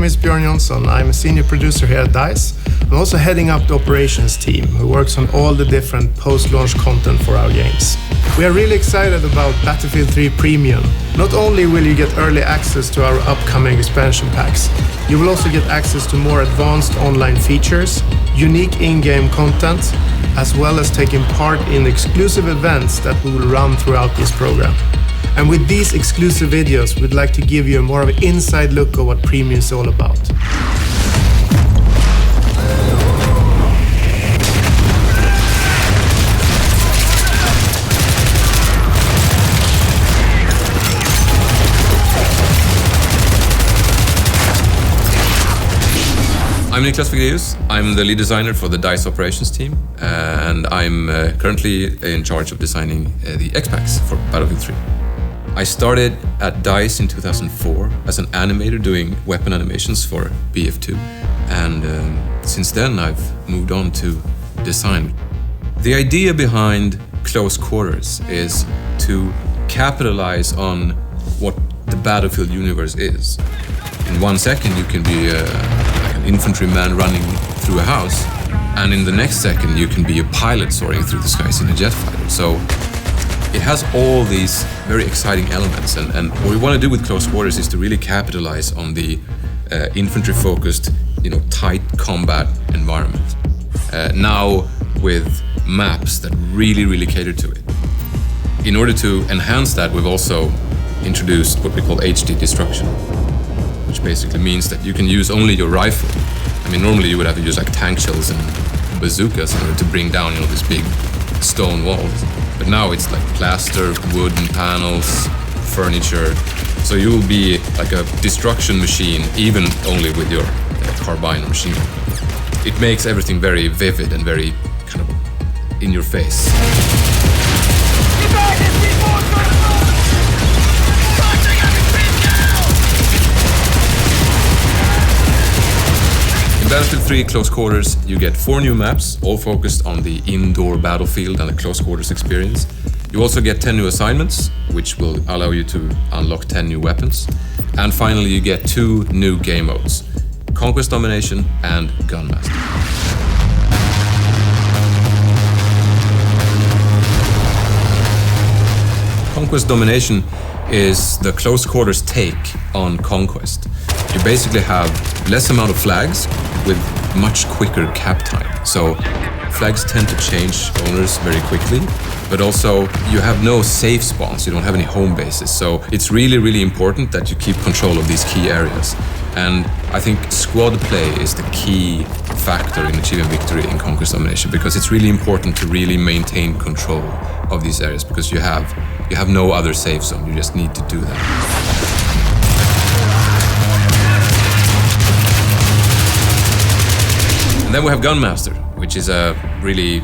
name is BJÖRN JOHNSSON. I'm a senior producer here at DICE. I'm also heading up the operations team who works on all the different post-launch content for our games. We are really excited about Battlefield 3 Premium. Not only will you get early access to our upcoming expansion packs, you will also get access to more advanced online features, unique in-game content, as well as taking part in exclusive events that we will run throughout this program. And with these exclusive videos, we'd like to give you a more of an inside look at what Premium is all about. I'm NIKLAS FEGRAEUS. I'm the lead designer for the DICE operations team, and I'm currently in charge of designing the X-Packs for Battlefield 3. I started at DICE in 2004 as an animator doing weapon animations for BF2, and since then I've moved on to design. The idea behind Close Quarters is to capitalize on what the Battlefield universe is. In 1 second you can be like an infantryman running through a house, and in the next second you can be a pilot soaring through the skies in a jet fighter. So it has all these very exciting elements, and what we want to do with Close Quarters is to really capitalize on the infantry-focused, tight combat environment. Now with maps that really cater to it. In order to enhance that, we've also introduced what we call HD destruction, which basically means that you can use only your rifle. I mean, normally you would have to use like tank shells and bazookas in order to bring down, these big stone walls. But now it's like plaster, wooden panels, furniture. So you will be like a destruction machine, even only with your carbine or machine gun. It makes everything very vivid and very kind of in your face. In Battlefield 3 Close Quarters, you get 4 new maps, all focused on the indoor battlefield and the close quarters experience. You also get 10 new assignments, which will allow you to unlock 10 new weapons. And finally, you get 2 new game modes, Conquest, Domination and GUNMASTER. Conquest Domination is the close quarters take on Conquest. You basically have less amount of flags with much quicker cap time. So flags tend to change owners very quickly, but also you have no safe spawns, you don't have any home bases. So it's really important that you keep control of these key areas. And I think squad play is the key factor in achieving victory in Conquest Domination, because it's really important to really maintain control of these areas, because you have no other safe zone, you just need to do that. And then we have GUNMASTER, which is a really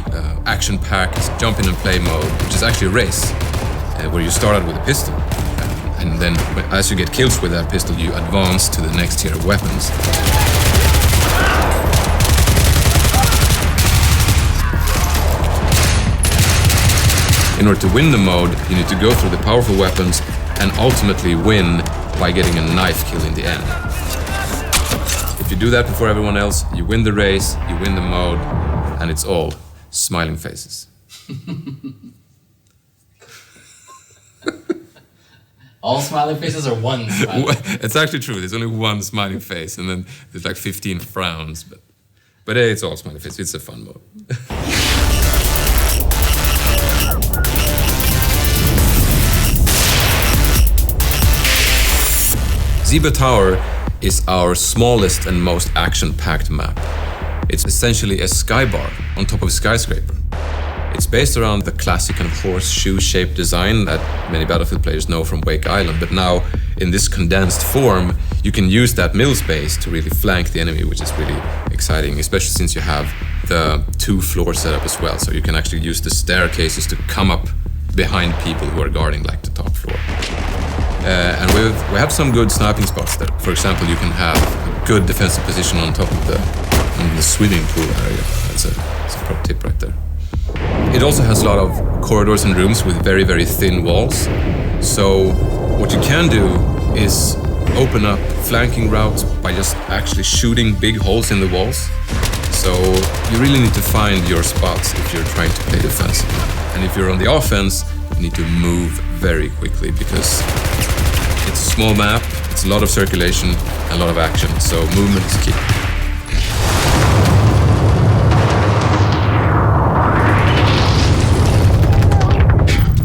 action-packed jump in and play mode, which is actually a race, where you start out with a pistol. And then as you get kills with that pistol, you advance to the next tier of weapons. In order to win the mode, you need to go through the powerful weapons and ultimately win by getting a knife kill in the end. If you do that before everyone else, you win the race, you win the mode, and it's all smiling faces. All smiling faces or one smiling? It's actually true, there's only one smiling face, and then there's like 15 frowns, but hey, it's all smiling faces, it's a fun mode. ZIBA Tower is our smallest and most action-packed map. It's essentially a skybar on top of a skyscraper. It's based around the classic kind of horseshoe-shaped design that many Battlefield players know from Wake Island, but now in this condensed form, you can use that middle space to really flank the enemy, which is really exciting, especially since you have the 2-floor setup as well, so you can actually use the staircases to come up behind people who are guarding like the top floor. And we have some good sniping spots there. For example, you can have a good defensive position on top of the swimming pool area. That's a pro tip right there. It also has a lot of corridors and rooms with very thin walls. So what you can do is open up flanking routes by just actually shooting big holes in the walls. So you really need to find your spots if you're trying to play defensively. And if you're on the offense, you need to move very quickly because it's a small map, it's a lot of circulation, a lot of action, so movement is key.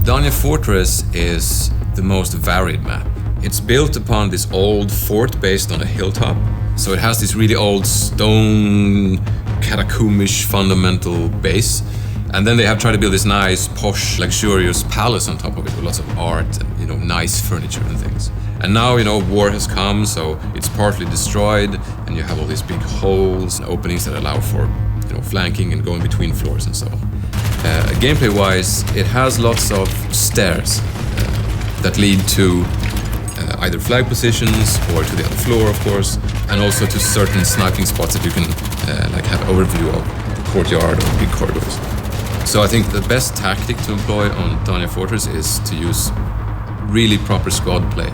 Donya Fortress is the most varied map. It's built upon this old fort based on a hilltop, so it has this really old stone catacombish fundamental base. And then they have tried to build this nice, posh, luxurious palace on top of it with lots of art and, nice furniture and things. And now, war has come, so it's partly destroyed, and you have all these big holes and openings that allow for, flanking and going between floors and so on. Gameplay-wise, it has lots of stairs that lead to either flag positions or to the other floor, of course, and also to certain sniping spots that you can have overview of the courtyard or big corridors. So I think the best tactic to employ on Donya Fortress is to use really proper squad play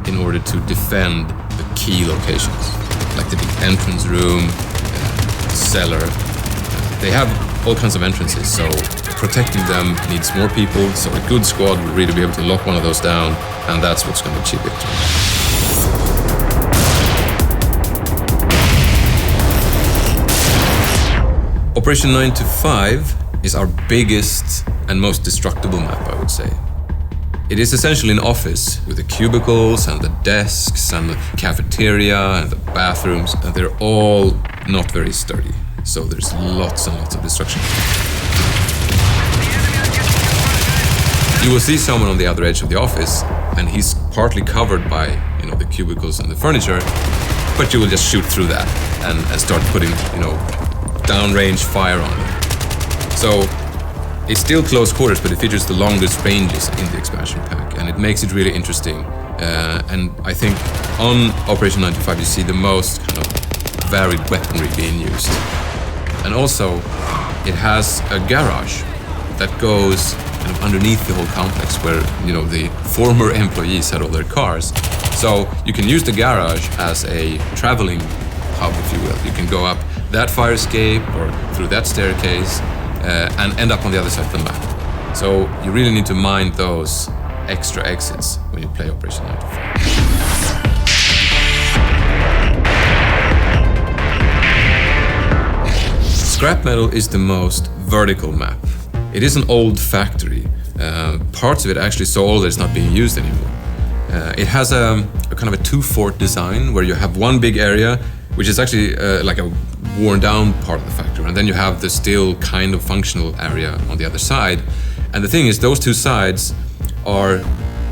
in order to defend the key locations, like the big entrance room, cellar. They have all kinds of entrances, so protecting them needs more people, so a good squad will really be able to lock one of those down, and that's what's going to achieve victory. Operation 9 to 5 is our biggest and most destructible map, I would say. It is essentially an office with the cubicles and the desks and the cafeteria and the bathrooms, and they're all not very sturdy. So there's lots and lots of destruction. You will see someone on the other edge of the office, and he's partly covered by, the cubicles and the furniture, but you will just shoot through that and start putting, downrange fire on them. So it's still close quarters, but it features the longest ranges in the expansion pack, and it makes it really interesting. And I think on Operation 9 to 5 you see the most kind of varied weaponry being used. And also, it has a garage that goes kind of underneath the whole complex where, the former employees had all their cars. So you can use the garage as a traveling hub, if you will. You can go up that fire escape or through that staircase and end up on the other side of the map. So you really need to mind those extra exits when you play Operation 9 to 5. Scrapmetal is the most vertical map. It is an old factory. Parts of it actually so old that it's not being used anymore. It has a kind of a two-fort design where you have one big area, which is actually like a worn-down part of the factory, and then you have the still kind of functional area on the other side. And the thing is, those two sides are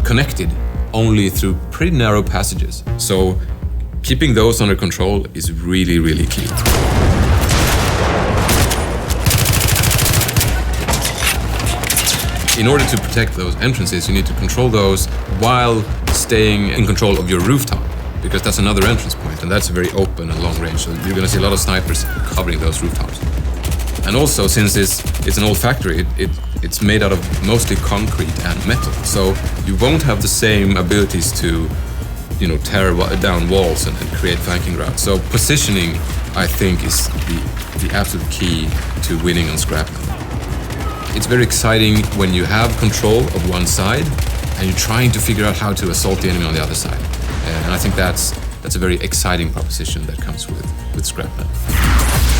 connected only through pretty narrow passages. So keeping those under control is really, really key. In order to protect those entrances, you need to control those while staying in control of your rooftop, because that's another entrance point, and that's very open and long range, so you're going to see a lot of snipers covering those rooftops. And also, since it's an old factory, it's made out of mostly concrete and metal, so you won't have the same abilities to, tear down walls and create flanking routes. So positioning, I think, is the absolute key to winning on Scrapmetal. It's very exciting when you have control of one side and you're trying to figure out how to assault the enemy on the other side. And I think that's a very exciting proposition that comes with Scrapmetal.